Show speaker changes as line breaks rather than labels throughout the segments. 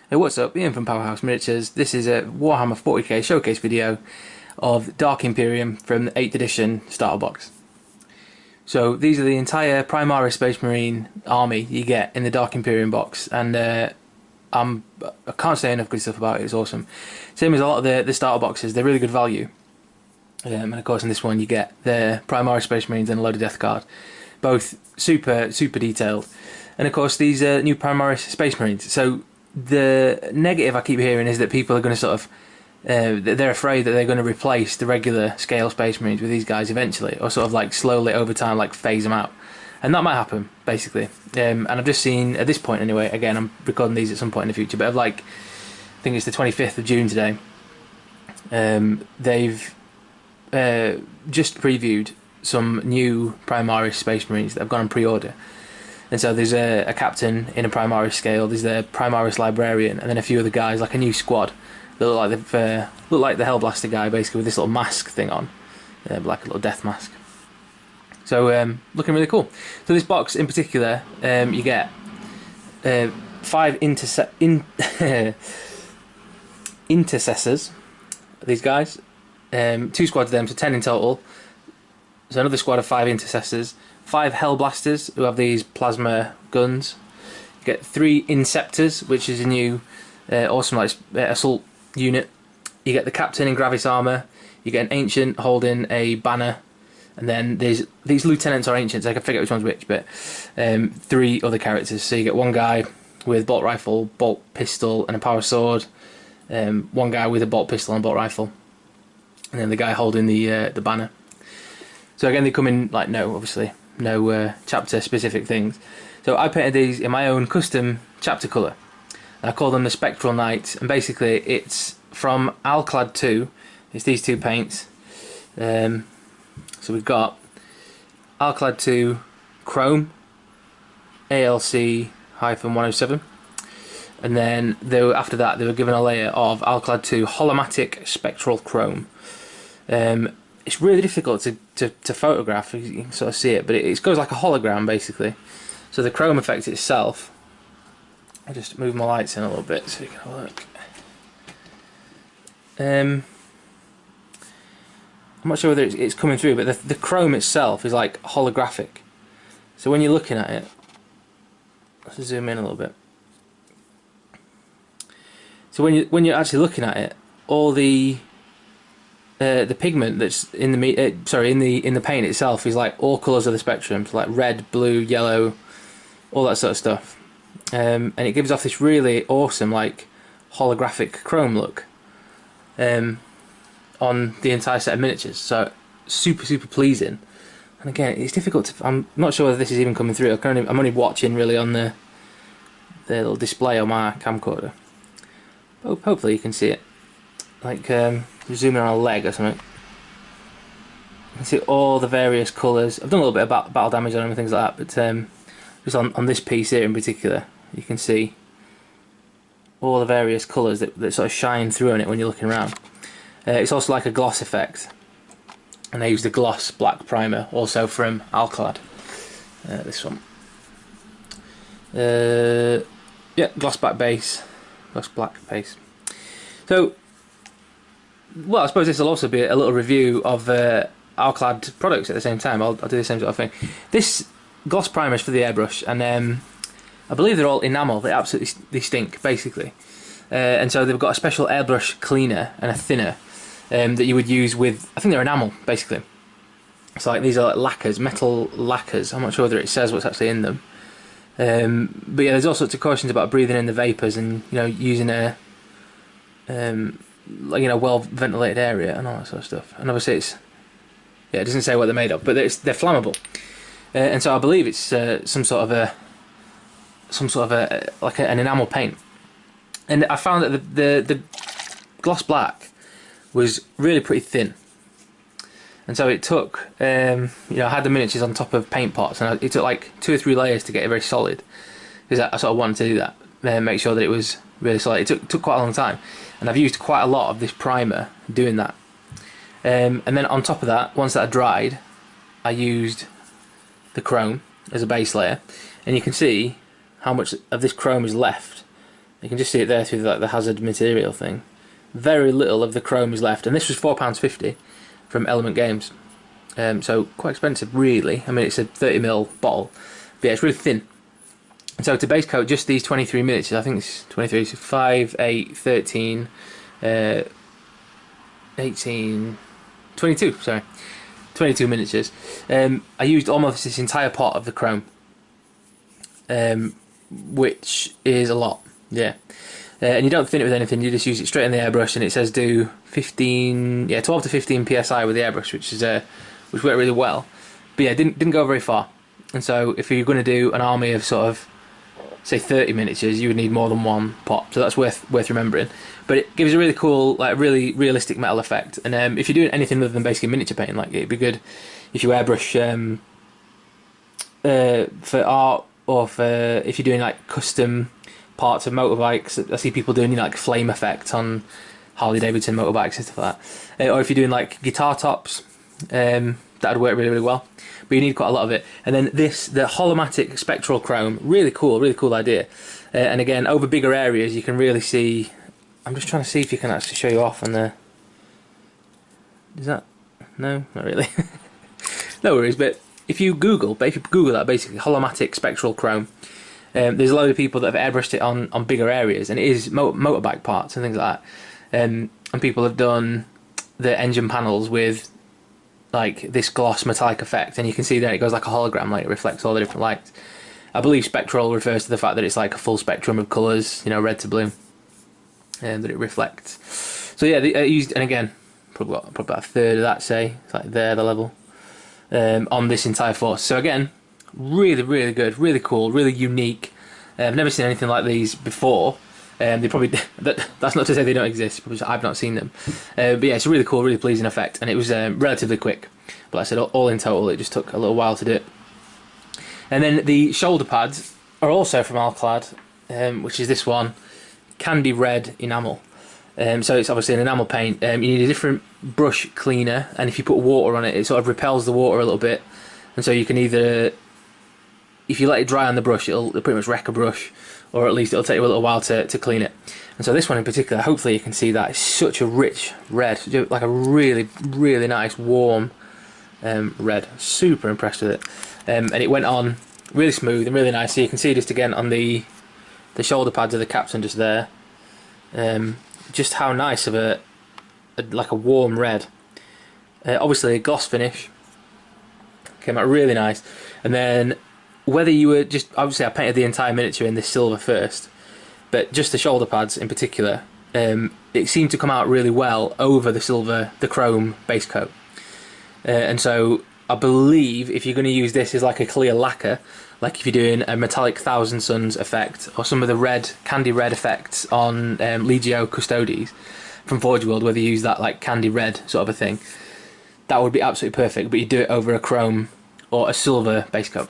Hey, what's up? Ian from Powerhouse Miniatures. This is a Warhammer 40k showcase video of Dark Imperium from the 8th edition starter box. So these are the entire Primaris Space Marine army you get in the Dark Imperium box, and I can't say enough good stuff about it. It's awesome. Same as a lot of the starter boxes, they're really good value. And of course in this one you get the Primaris Space Marines and a load of Death Guard, both super detailed. And of course these are new Primaris Space Marines. So the negative I keep hearing is that people are going to sort of they're afraid that they're going to replace the regular scale Space Marines with these guys eventually, or sort of like slowly over time, like phase them out, and that might happen basically. And I've just seen at this point anyway. Again, I'm recording these at some point in the future, but I think it's the 25th of June today. They've just previewed some new Primaris Space Marines that have gone on pre-order. And so there's a captain in a Primaris scale, there's the Primaris librarian, and then a few other guys, like a new squad that look like the Hellblaster guy, basically, with this little mask thing on, like a little death mask. So looking really cool. So this box in particular, you get 5 intercessors. These guys, 2 squads of them, so 10 in total. So another squad of 5 intercessors. 5 Hellblasters who have these plasma guns. You get 3 Inceptors, which is a new awesome assault unit. You get the captain in Gravis armor. You get an ancient holding a banner, and then there's these lieutenants or ancients. I can figure out which one's which, but 3 other characters. So you get one guy with bolt rifle, bolt pistol, and a power sword. One guy with a bolt pistol and bolt rifle, and then the guy holding the banner. So again, they come in like no chapter specific things. So I painted these in my own custom chapter colour. I call them the Spectral Knights, and basically it's from Alclad 2. It's these 2 paints. So we've got Alclad 2 Chrome ALC-107, and then after that they were given a layer of Alclad 2 Holomatic Spectral Chrome. It's really difficult to photograph. You can sort of see it, but it goes like a hologram basically. So the chrome effect itself, I'll just move my lights in a little bit so you can have a look. I'm not sure whether it's coming through, but the chrome itself is like holographic. So when you're looking at it, let's zoom in a little bit. So when you're actually looking at it, all the pigment that's in the paint itself is like all colours of the spectrum, so like red, blue, yellow, all that sort of stuff, and it gives off this really awesome like holographic chrome look on the entire set of miniatures. So super pleasing. And again, it's difficult to. I'm not sure whether this is even coming through. I'm only watching really on the little display on my camcorder. But hopefully you can see it. Like zoom in on a leg or something. You can see all the various colours. I've done a little bit of battle damage on them and things like that, but just on this piece here in particular, you can see all the various colours that sort of shine through on it when you're looking around. It's also like a gloss effect, and I used a gloss black primer, also from Alclad. This one. Yeah, gloss black base, gloss black base. So, well, I suppose this will also be a little review of Alclad products at the same time. I'll do the same sort of thing. This gloss primer is for the airbrush, and I believe they're all enamel. They stink, basically. And so they've got a special airbrush cleaner and a thinner that you would use with, I think they're enamel, basically. So like these are like lacquers, metal lacquers. I'm not sure whether it says what's actually in them. But yeah, there's all sorts of cautions about breathing in the vapours and using a well ventilated area and all that sort of stuff. And obviously it doesn't say what they're made of, but they're flammable. And so I believe it's some sort of an enamel paint. And I found that the gloss black was really pretty thin. And so it took, I had the miniatures on top of paint pots, and it took like 2 or 3 layers to get it very solid, because I sort of wanted to do that, make sure that it was really solid. It took quite a long time, and I've used quite a lot of this primer doing that. And then on top of that, once that had dried, I used the chrome as a base layer, and you can see how much of this chrome is left You can just see it there through like the hazard material thing. Very little of the chrome is left, and this was £4.50 from Element Games. So quite expensive, really. I mean, it's a 30ml bottle, but yeah, it's really thin. And so to base coat just these 23 miniatures, I think it's 23, so 5, 8, 13, 18, 22, sorry. 22 miniatures. I used almost this entire pot of the chrome, which is a lot, yeah. And you don't thin it with anything, you just use it straight in the airbrush, and it says do 12 to 15 psi with the airbrush, which worked really well. But yeah, didn't go very far. And so if you're going to do an army of sort of, say 30 miniatures, you would need more than one pot, so that's worth remembering. But it gives a really cool, like really realistic metal effect. And if you're doing anything other than basically miniature painting, like it'd be good if you airbrush for art, or for if you're doing like custom parts of motorbikes. I see people doing like flame effects on Harley Davidson motorbikes and stuff like that. Or if you're doing like guitar tops, that would work really well. But you need quite a lot of it. And then the holomatic spectral chrome, really cool idea. And again, over bigger areas you can really see. I'm just trying to see if you can actually show you off on there. Is that? No, not really. No worries. But if you Google that, basically holomatic spectral chrome, there's a load of people that have airbrushed it on bigger areas, and it is motorbike parts and things like that. And people have done the engine panels with like this gloss metallic effect, and you can see there it goes like a hologram, like it reflects all the different lights. I believe spectral refers to the fact that it's like a full spectrum of colours, you know, red to blue, and that it reflects. So yeah, I used, and again, probably about a third of that, say, it's like there, the level, on this entire force. So again, really good, really cool, really unique. I've never seen anything like these before. They probably that's not to say they don't exist, I've not seen them. But yeah, it's a really cool, really pleasing effect, and it was relatively quick. But like I said, all in total, it just took a little while to do it. And then the shoulder pads are also from Alclad, which is this one, candy red enamel. So it's obviously an enamel paint. You need a different brush cleaner, and if you put water on it, it sort of repels the water a little bit. And so you can either, if you let it dry on the brush, it'll pretty much wreck a brush, or at least it'll take you a little while to clean it. And so this one in particular, hopefully you can see that, it's such a rich red, like a really nice warm red. Super impressed with it. And it went on really smooth and really nice. So you can see just again on the shoulder pads of the captain just there, just how nice of a like a warm red. Obviously a gloss finish, came out really nice. And then whether you were just, obviously I painted the entire miniature in this silver first, but just the shoulder pads in particular, it seemed to come out really well over the silver, the chrome base coat. And so I believe if you're going to use this as like a clear lacquer, like if you're doing a metallic Thousand Suns effect, or some of the red, candy red effects on Legio Custodes from Forge World, whether you use that like candy red sort of a thing, that would be absolutely perfect, but you do it over a chrome or a silver base coat.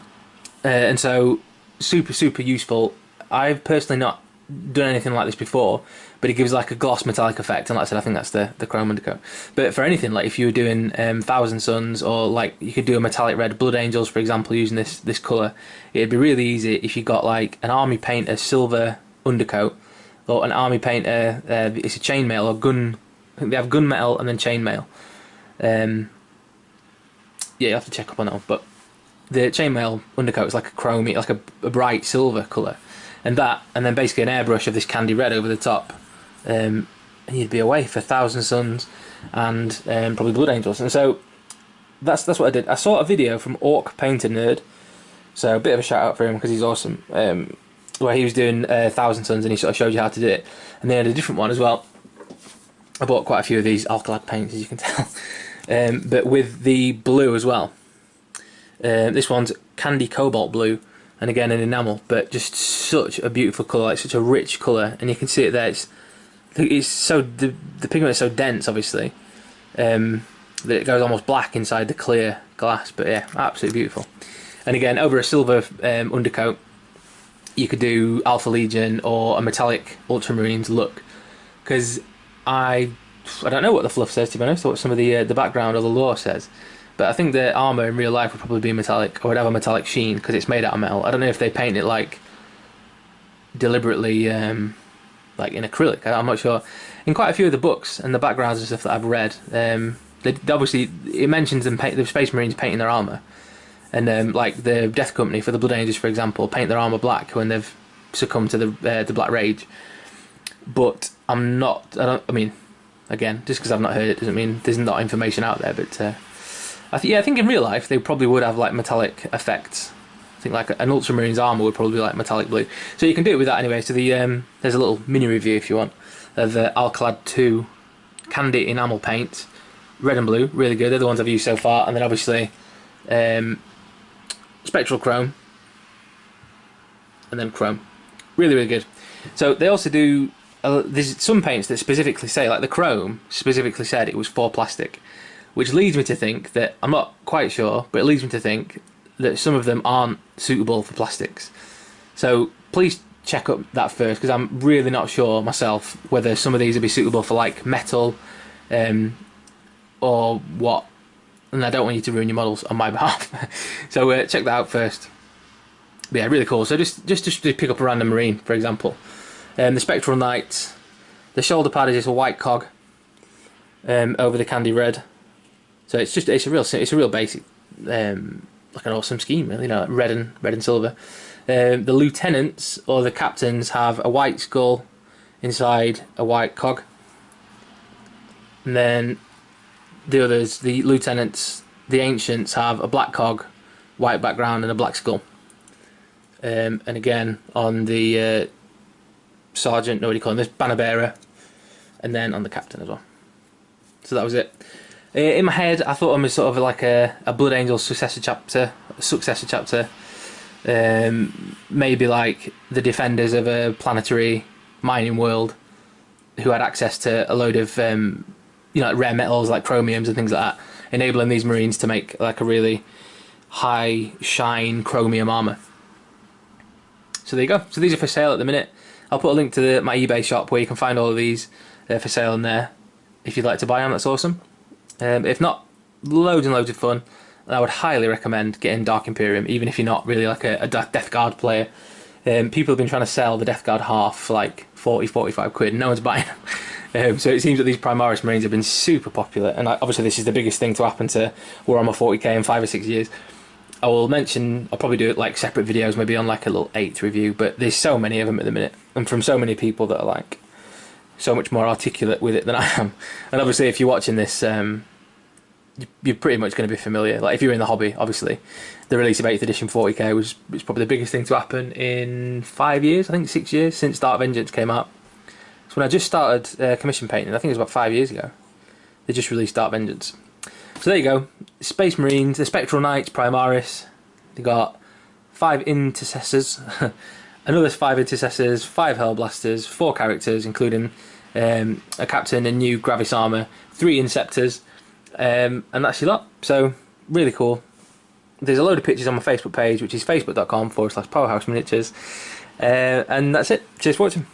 And so super useful. I've personally not done anything like this before, but it gives like a gloss metallic effect, and like I said, I think that's the chrome undercoat. But for anything, like if you were doing Thousand Suns, or like you could do a metallic red Blood Angels, for example, using this colour, it'd be really easy if you got like an Army Painter silver undercoat, or an Army Painter, it's a chainmail or gun, I think they have gunmetal and then chainmail. Yeah, you have to check up on that one, but the chainmail undercoat is like a chrome, like a bright silver colour, and then basically an airbrush of this candy red over the top, and you'd be away for Thousand Suns and probably Blood Angels. And so that's what I did. I saw a video from Orc Painter Nerd, so a bit of a shout out for him because he's awesome, where he was doing Thousand Suns, and he sort of showed you how to do it. And they had a different one as well. I bought quite a few of these Alclad paints, as you can tell, but with the blue as well. This one's candy cobalt blue, and again an enamel, but just such a beautiful colour, like such a rich colour, and you can see it there. It's so the pigment is so dense, obviously, that it goes almost black inside the clear glass. But yeah, absolutely beautiful. And again, over a silver undercoat, you could do Alpha Legion or a metallic Ultramarines look, because I don't know what the fluff says, to be honest, or what some of the background or the lore says. But I think the armour in real life would probably be metallic, or would have a metallic sheen, because it's made out of metal. I don't know if they paint it like deliberately like in acrylic. I'm not sure. In quite a few of the books and the backgrounds and stuff that I've read, they obviously it mentions them the Space Marines painting their armor, and like the Death Company for the Blood Angels, for example, paint their armor black when they've succumbed to the Black Rage. But I mean, again, just because I've not heard it doesn't mean there's not information out there. But I think in real life they probably would have like metallic effects. I think like an Ultramarine's armor would probably be like metallic blue. So you can do it with that anyway. So there's a little mini review if you want of Alclad 2 Candy enamel paint, red and blue, really good. They're the ones I've used so far. And then obviously Spectral Chrome, and then Chrome, really really good. So they also do. There's some paints that specifically say, like the Chrome specifically said it was for plastic, which leads me to think that, I'm not quite sure, but it leads me to think that some of them aren't suitable for plastics. So please check up that first, because I'm really not sure myself whether some of these would be suitable for like metal or what, and I don't want you to ruin your models on my behalf. So check that out first. But yeah, really cool. So just to pick up a random Marine, for example. The Spectral Knights, the shoulder pad is just a white cog over the candy red, so it's a real basic, like an awesome scheme, really. You know, like red and silver. The lieutenants or the captains have a white skull inside a white cog, and then the others, the lieutenants, the ancients, have a black cog, white background, and a black skull. And again on the sergeant, what do you call him, this banner bearer, and then on the captain as well. So that was it. In my head I thought I was sort of like a Blood Angel successor chapter, maybe like the defenders of a planetary mining world who had access to a load of like rare metals like chromiums and things like that, enabling these Marines to make like a really high shine chromium armor. So there you go. So these are for sale at the minute. I'll put a link to my eBay shop where you can find all of these for sale in there. If you'd like to buy them, that's awesome. If not, loads and loads of fun. And I would highly recommend getting Dark Imperium, even if you're not really like a Death Guard player. People have been trying to sell the Death Guard half for like 40-45 quid, and no one's buying them. So it seems that these Primaris Marines have been super popular, and obviously this is the biggest thing to happen to Warhammer 40k in 5 or 6 years. I'll probably do it like separate videos, maybe on like a little 8th review, but there's so many of them at the minute, and from so many people that are like so much more articulate with it than I am. And obviously if you're watching this, you're pretty much going to be familiar. Like if you're in the hobby, obviously the release of 8th edition 40k was probably the biggest thing to happen in 5 years, I think 6 years, since Dark Vengeance came out. So when I just started commission painting, I think it was about 5 years ago, they just released Dark Vengeance. So there you go, Space Marines, the Spectral Knights, Primaris. They got 5 Intercessors, another 5 Intercessors, 5 Hellblasters, 4 characters, including a captain, a new Gravis armor, 3 Inceptors, and that's your lot. So really cool. There's a load of pictures on my Facebook page, which is facebook.com/Powerhouse Miniatures, and that's it. Cheers for watching.